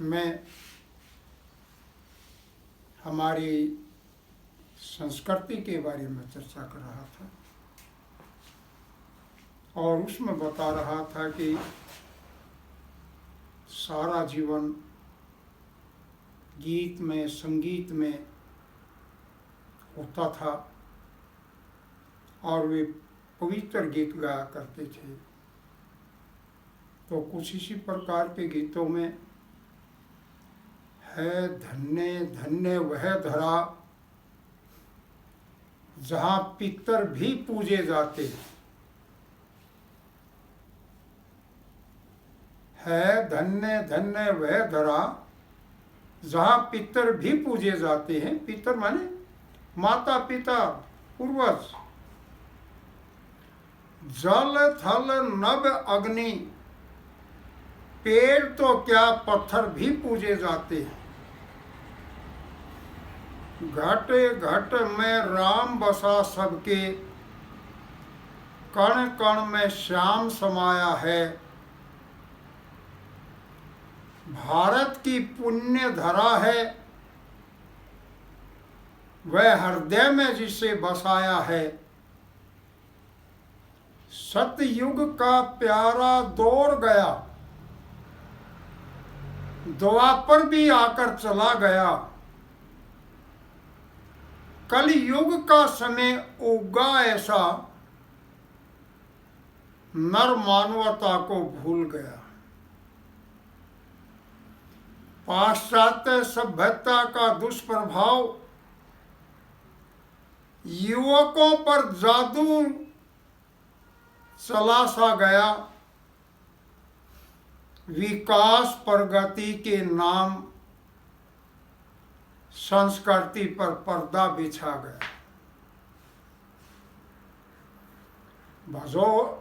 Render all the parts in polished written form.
मैं हमारी संस्कृति के बारे में चर्चा कर रहा था और उसमें बता रहा था कि सारा जीवन गीत में, संगीत में होता था और वे पवित्र गीत गाया करते थे। तो कुछ इसी प्रकार के गीतों में है धन्य धन्य वह धरा जहाँ पितर भी पूजे जाते हैं। है धन्य धन्य वह धरा जहाँ पितर भी पूजे जाते हैं। पितर माने माता पिता पूर्वज। जल थल नभ अग्नि पेड़ तो क्या पत्थर भी पूजे जाते हैं। घट घट में राम बसा सबके कण कण में श्याम समाया है। भारत की पुण्य धरा है वह हृदय में जिसे बसाया है। सतयुग का प्यारा दौर गया द्वापर भी आकर चला गया। कल युग का समय उगा ऐसा नर मानवता को भूल गया। पाश्चात्य सभ्यता का दुष्प्रभाव युवकों पर जादू चला सा गया। विकास प्रगति के नाम संस्कृति पर पर्दा बिछा गया।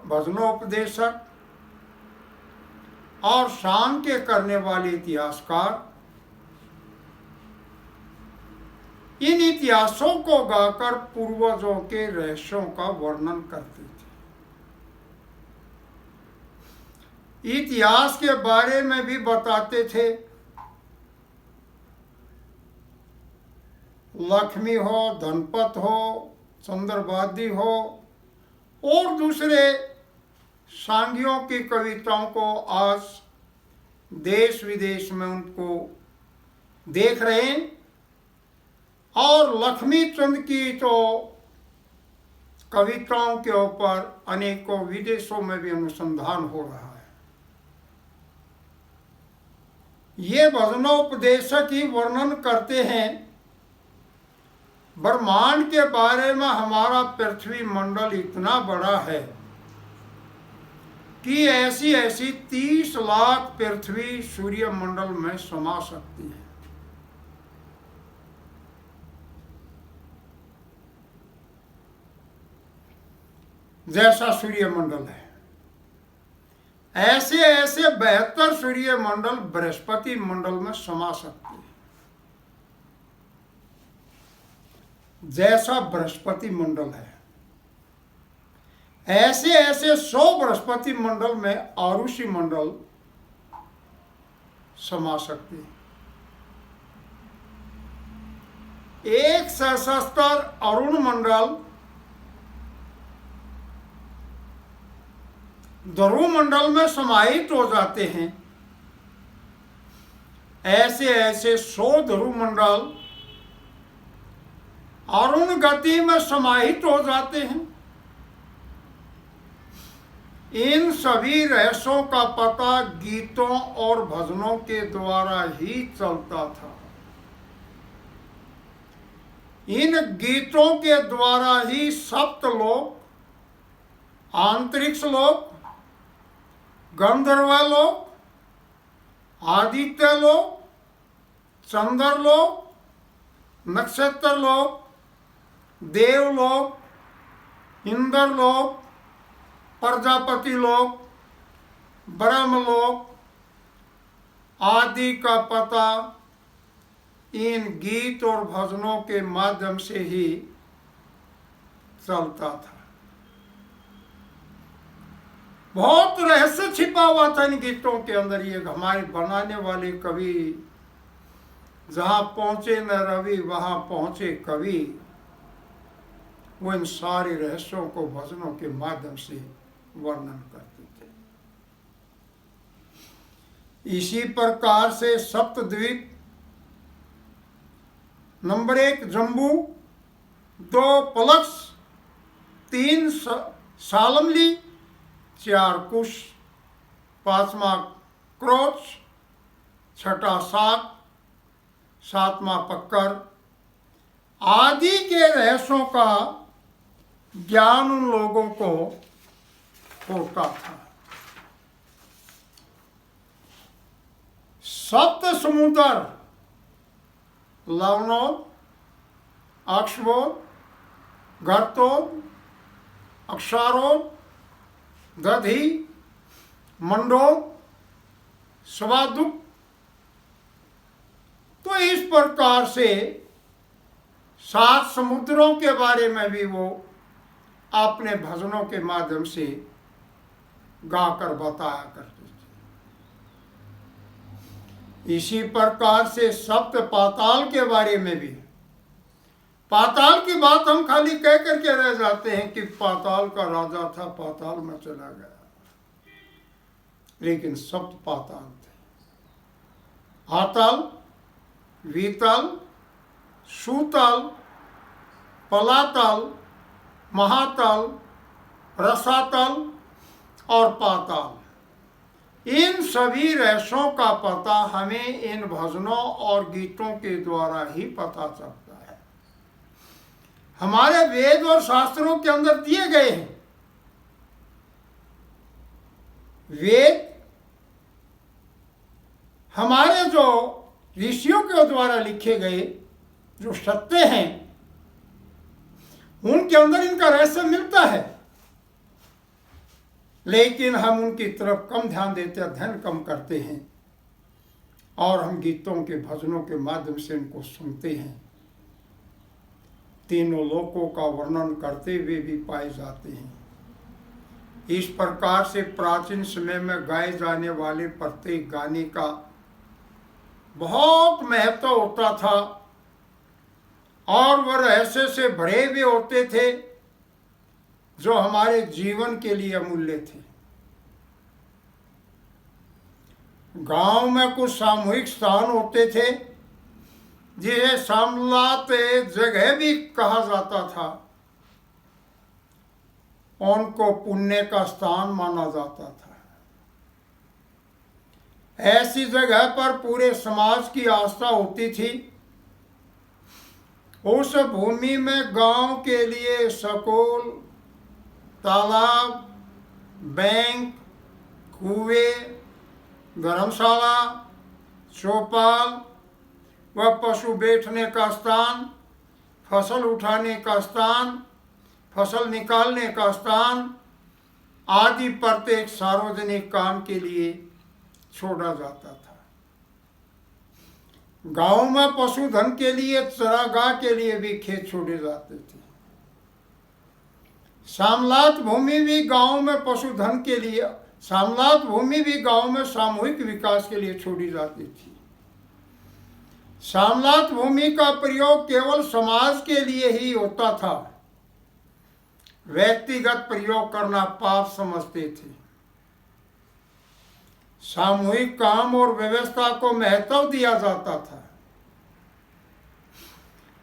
भजनोपदेशक और सांख्य करने वाले इतिहासकार इन इतिहासों को गाकर पूर्वजों के रहस्यों का वर्णन करते थे। इतिहास के बारे में भी बताते थे। लक्ष्मी हो, धनपत हो, चंद्रवादी हो और दूसरे सांगियों की कविताओं को आज देश विदेश में उनको देख रहे हैं। और लक्ष्मी चंद की तो कविताओं के ऊपर अनेकों विदेशों में भी अनुसंधान हो रहा है। ये भजनोपदेशक ही वर्णन करते हैं ब्रह्मांड के बारे में। हमारा पृथ्वी मंडल इतना बड़ा है कि ऐसी ऐसी 30 लाख पृथ्वी सूर्य मंडल में समा सकती है। जैसा सूर्य मंडल है ऐसे ऐसे 72 सूर्य मंडल बृहस्पति मंडल में समा सकते हैं। जैसा बृहस्पति मंडल है ऐसे ऐसे 100 बृहस्पति मंडल में आरुषि मंडल समा सकते हैं। एक सहस्त्र अरुण मंडल ध्रुव मंडल में समाहित हो जाते हैं। ऐसे ऐसे 100 ध्रुव मंडल अरुण गति में समाहित हो जाते हैं। इन सभी रहस्यों का पता गीतों और भजनों के द्वारा ही चलता था। इन गीतों के द्वारा ही सप्तलोक, अंतरिक्ष लोक, गंधर्व लोक, आदित्य लोक, चंद्र लोक, नक्षत्र लोक, देवलोक, इंद्र लोक, प्रजापति लोक, ब्रह्मलोक आदि का पता इन गीत और भजनों के माध्यम से ही चलता था। बहुत रहस्य छिपा हुआ था इन गीतों के अंदर। ये हमारे बनाने वाले कवि, जहाँ पहुँचे न रवि वहाँ पहुँचे कवि, वो इन सारे रहस्यों को भजनों के माध्यम से वर्णन करते थे। इसी प्रकार से सप्तद्वीप, नंबर 1 जम्बू, 2 पलक्स, 3 सालमली, 4 कुश, 5वां क्रोच, 6वां साग, 7वां पक्कर आदि के रहस्यों का ज्ञान उन लोगों को होता था। सप्त समुद्र, लवणोद, अक्षबोध, गर्तोद, अक्षारोद, दधी, मंडोद, स्वादुक, तो इस प्रकार से 7 समुद्रों के बारे में भी वो अपने भजनों के माध्यम से गाकर बताया करते थे। इसी प्रकार से सप्त पाताल के बारे में भी, पाताल की बात हम खाली कह करके रह जाते हैं कि पाताल का राजा था, पाताल में चला गया, लेकिन सप्त पाताल थे। आतल, वीतल, सूतल, पलातल, महातल, रसातल और पाताल, इन सभी रहस्यों का पता हमें इन भजनों और गीतों के द्वारा ही पता चलता है। हमारे वेद और शास्त्रों के अंदर दिए गए हैं। वेद हमारे जो ऋषियों के द्वारा लिखे गए जो सत्य हैं, उनके अंदर इनका रहस्य मिलता है, लेकिन हम उनकी तरफ कम ध्यान देते, अध्ययन कम करते हैं और हम गीतों के भजनों के माध्यम से इनको सुनते हैं। तीनों लोकों का वर्णन करते हुए भी पाए जाते हैं। इस प्रकार से प्राचीन समय में गाए जाने वाले प्रत्येक गाने का बहुत महत्व होता था और वह रहस्य से भरे हुए होते थे जो हमारे जीवन के लिए अमूल्य थे। गांव में कुछ सामूहिक स्थान होते थे जिसे सामलात जगह भी कहा जाता था, उनको पुण्य का स्थान माना जाता था। ऐसी जगह पर पूरे समाज की आस्था होती थी। उस भूमि में गांव के लिए स्कूल, तालाब, बैंक, कुएं, धर्मशाला, चौपाल व पशु बैठने का स्थान, फसल उठाने का स्थान, फसल निकालने का स्थान आदि प्रत्येक सार्वजनिक काम के लिए छोड़ा जाता था। गांव में पशुधन के लिए, चरागाह के लिए भी खेत छोड़े जाते थे। सामलात भूमि भी गांव में पशुधन के लिए, सामलात भूमि भी गांव में सामूहिक विकास के लिए छोड़ी जाती थी। सामलात भूमि का प्रयोग केवल समाज के लिए ही होता था, व्यक्तिगत प्रयोग करना पाप समझते थे। सामूहिक काम और व्यवस्था को महत्व दिया जाता था।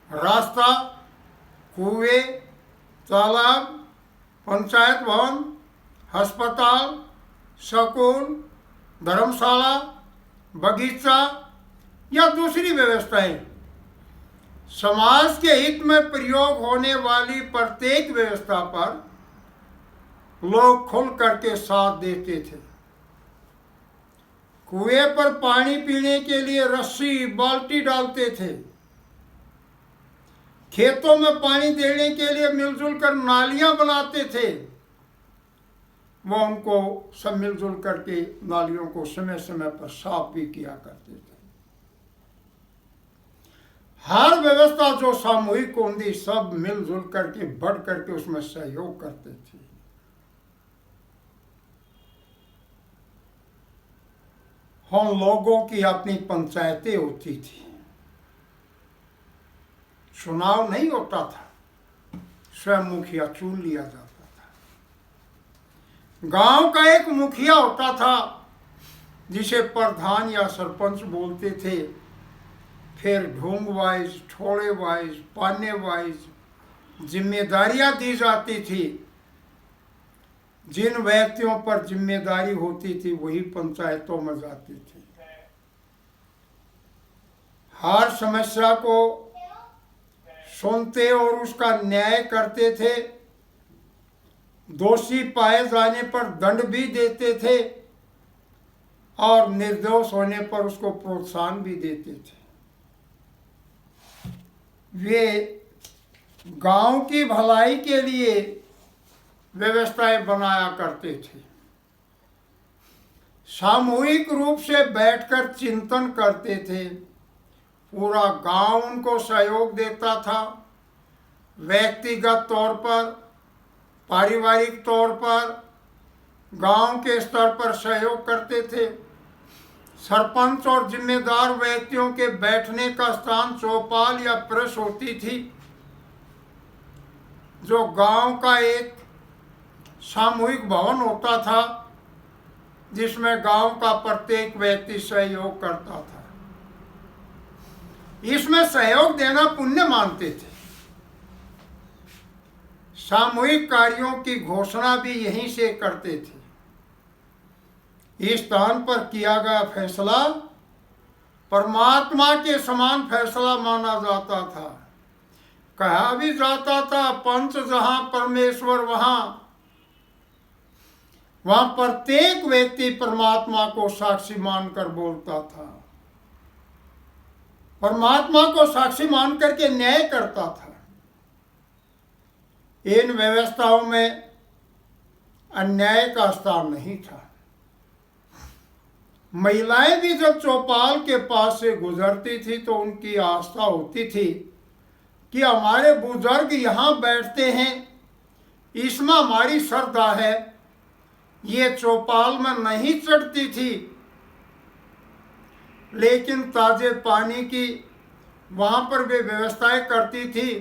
रास्ता, कुएं, तालाब, पंचायत भवन, अस्पताल, स्कूल, धर्मशाला, बगीचा या दूसरी व्यवस्थाएं समाज के हित में प्रयोग होने वाली प्रत्येक व्यवस्था पर लोग खुल करके साथ देते थे। कुएं पर पानी पीने के लिए रस्सी, बाल्टी डालते थे। खेतों में पानी देने के लिए मिलजुल कर नालियां बनाते थे। वो उनको सब मिलजुल करके नालियों को समय समय पर साफ भी किया करते थे। हर व्यवस्था जो सामूहिक होती, सब मिलजुल करके बढ़ करके उसमें सहयोग करते थे। हम लोगों की अपनी पंचायतें होती थी, चुनाव नहीं होता था, स्वयं मुखिया चुन लिया जाता था। गांव का एक मुखिया होता था जिसे प्रधान या सरपंच बोलते थे। फिर ढोंग वाइज, ठोड़े वाइज, पाने वाइज जिम्मेदारियां दी जाती थी। जिन व्यक्तियों पर जिम्मेदारी होती थी वही पंचायतों में जाती थी। हर समस्या को सुनते और उसका न्याय करते थे। दोषी पाए जाने पर दंड भी देते थे और निर्दोष होने पर उसको प्रोत्साहन भी देते थे। वे गांव की भलाई के लिए व्यवस्थाएं बनाया करते थे। सामूहिक रूप से बैठकर चिंतन करते थे। पूरा गांव उनको सहयोग देता था। व्यक्तिगत तौर पर, पारिवारिक तौर पर, गांव के स्तर पर सहयोग करते थे। सरपंच और जिम्मेदार व्यक्तियों के बैठने का स्थान चौपाल या प्रेस होती थी, जो गांव का एक सामूहिक भवन होता था जिसमें गांव का प्रत्येक व्यक्ति सहयोग करता था। इसमें सहयोग देना पुण्य मानते थे। सामूहिक कार्यों की घोषणा भी यहीं से करते थे। इस स्थान पर किया गया फैसला परमात्मा के समान फैसला माना जाता था। कहा भी जाता था, पंच जहां परमेश्वर वहां। वहां प्रत्येक व्यक्ति परमात्मा को साक्षी मानकर बोलता था, परमात्मा को साक्षी मान करके न्याय करता था। इन व्यवस्थाओं में अन्याय का स्थान नहीं था। महिलाएं भी जब चौपाल के पास से गुजरती थी तो उनकी आस्था होती थी कि हमारे बुजुर्ग यहाँ बैठते हैं, इसमें हमारी श्रद्धा है। ये चौपाल में नहीं चढ़ती थी, लेकिन ताजे पानी की वहाँ पर वे व्यवस्थाएं करती थी।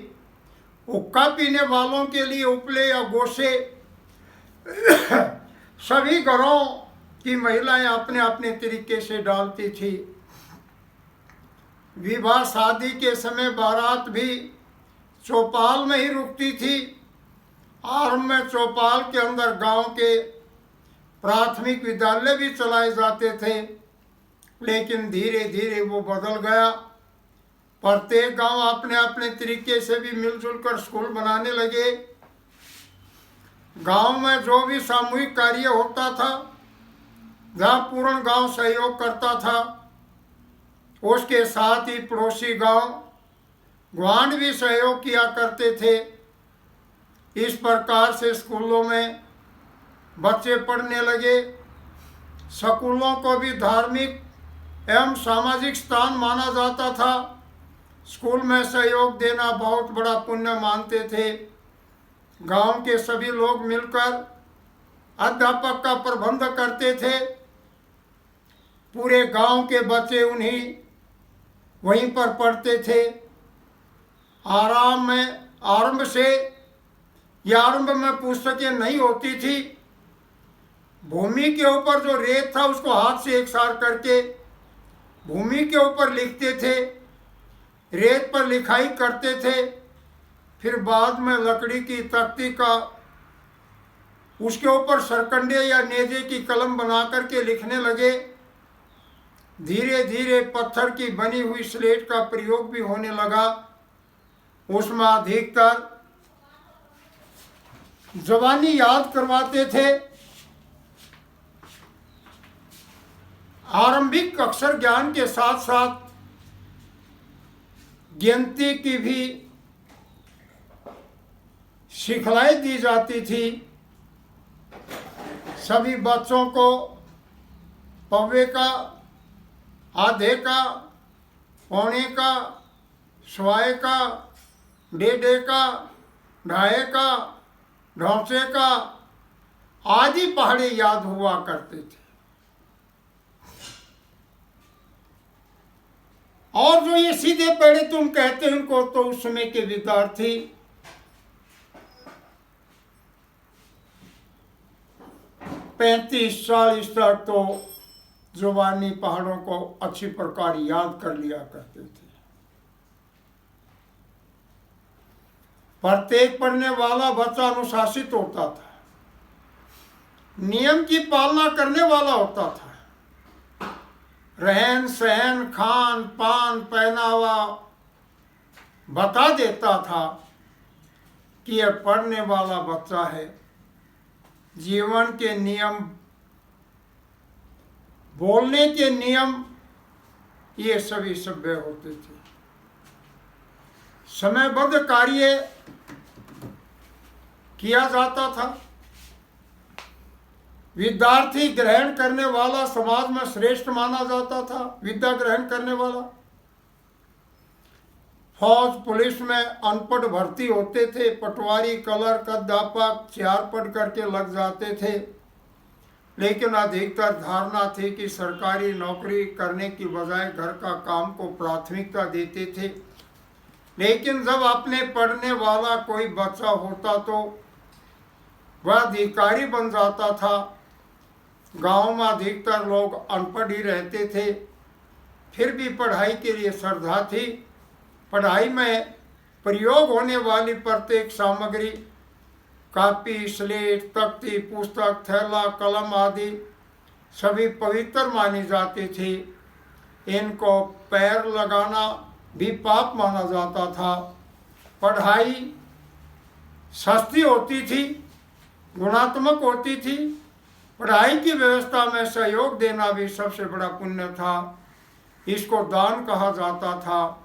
हुक्का पीने वालों के लिए उपले या गोशे सभी घरों की महिलाएं अपने अपने तरीके से डालती थी। विवाह शादी के समय बारात भी चौपाल में ही रुकती थी। आरंभ में चौपाल के अंदर गांव के प्राथमिक विद्यालय भी चलाए जाते थे, लेकिन धीरे धीरे वो बदल गया। प्रत्येक गांव अपने अपने तरीके से भी मिलजुल कर स्कूल बनाने लगे। गांव में जो भी सामूहिक कार्य होता था, जहाँ पूर्ण गांव सहयोग करता था, उसके साथ ही पड़ोसी गांव ग्वांढ भी सहयोग किया करते थे। इस प्रकार से स्कूलों में बच्चे पढ़ने लगे। स्कूलों को भी धार्मिक एवं सामाजिक स्थान माना जाता था। स्कूल में सहयोग देना बहुत बड़ा पुण्य मानते थे। गांव के सभी लोग मिलकर अध्यापक का प्रबंध करते थे। पूरे गांव के बच्चे वहीं पर पढ़ते थे। आरंभ से या आरंभ में पुस्तकें नहीं होती थी। भूमि के ऊपर जो रेत था उसको हाथ से एकसार करके भूमि के ऊपर लिखते थे, रेत पर लिखाई करते थे। फिर बाद में लकड़ी की तख्ती का उसके ऊपर सरकंडे या नेजे की कलम बना करके लिखने लगे। धीरे धीरे पत्थर की बनी हुई स्लेट का प्रयोग भी होने लगा। उसमें अधिकतर जवानी याद करवाते थे। आरंभिक अक्षर ज्ञान के साथ साथ गिनती की भी सिखलाई दी जाती थी। सभी बच्चों को पौवे का, आधे का, पौने का, सवाए का, डेढ़े का, ढाई का, ढौसे का आदि पहाड़े याद हुआ करते थे। और जो ये सीधे पढ़े तुम कहते हैं उनको, तो उस समय के विद्यार्थी 35-40 तक तो जुबानी पहाड़ों को अच्छी प्रकार याद कर लिया करते थे। प्रत्येक पढ़ने वाला बच्चा अनुशासित होता था, नियम की पालना करने वाला होता था। रहन सहन, खान पान, पहनावा बता देता था कि यह पढ़ने वाला बच्चा है। जीवन के नियम, बोलने के नियम, ये सभी सभ्य होते थे। समयबद्ध कार्य किया जाता था। विद्यार्थी ग्रहण करने वाला समाज में श्रेष्ठ माना जाता था, विद्या ग्रहण करने वाला। फौज पुलिस में अनपढ़ भर्ती होते थे, पटवारी, क्लर्क, अध्यापक 4 पढ़ करके लग जाते थे। लेकिन अधिकतर धारणा थी कि सरकारी नौकरी करने की बजाय घर का काम को प्राथमिकता देते थे। लेकिन जब अपने पढ़ने वाला कोई बच्चा होता तो वह अधिकारी बन जाता था। गांव में अधिकतर लोग अनपढ़ ही रहते थे, फिर भी पढ़ाई के लिए श्रद्धा थी। पढ़ाई में प्रयोग होने वाली प्रत्येक सामग्री, कॉपी, स्लेट, तख्ती, पुस्तक, थैला, कलम आदि सभी पवित्र मानी जाती थी। इनको पैर लगाना भी पाप माना जाता था। पढ़ाई सस्ती होती थी, गुणात्मक होती थी। पढ़ाई की व्यवस्था में सहयोग देना भी सबसे बड़ा पुण्य था। इसको दान कहा जाता था।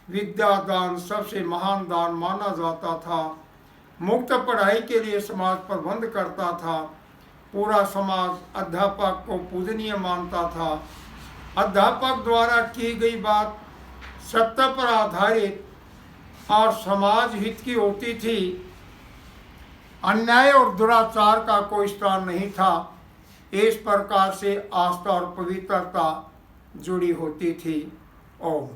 विद्या दान सबसे महान दान माना जाता था। मुक्त पढ़ाई के लिए समाज प्रबंध करता था। पूरा समाज अध्यापक को पूजनीय मानता था। अध्यापक द्वारा की गई बात सत्य पर आधारित और समाज हित की होती थी। अन्याय और दुराचार का कोई स्थान नहीं था। इस प्रकार से आस्था और पवित्रता जुड़ी होती थी। ओम।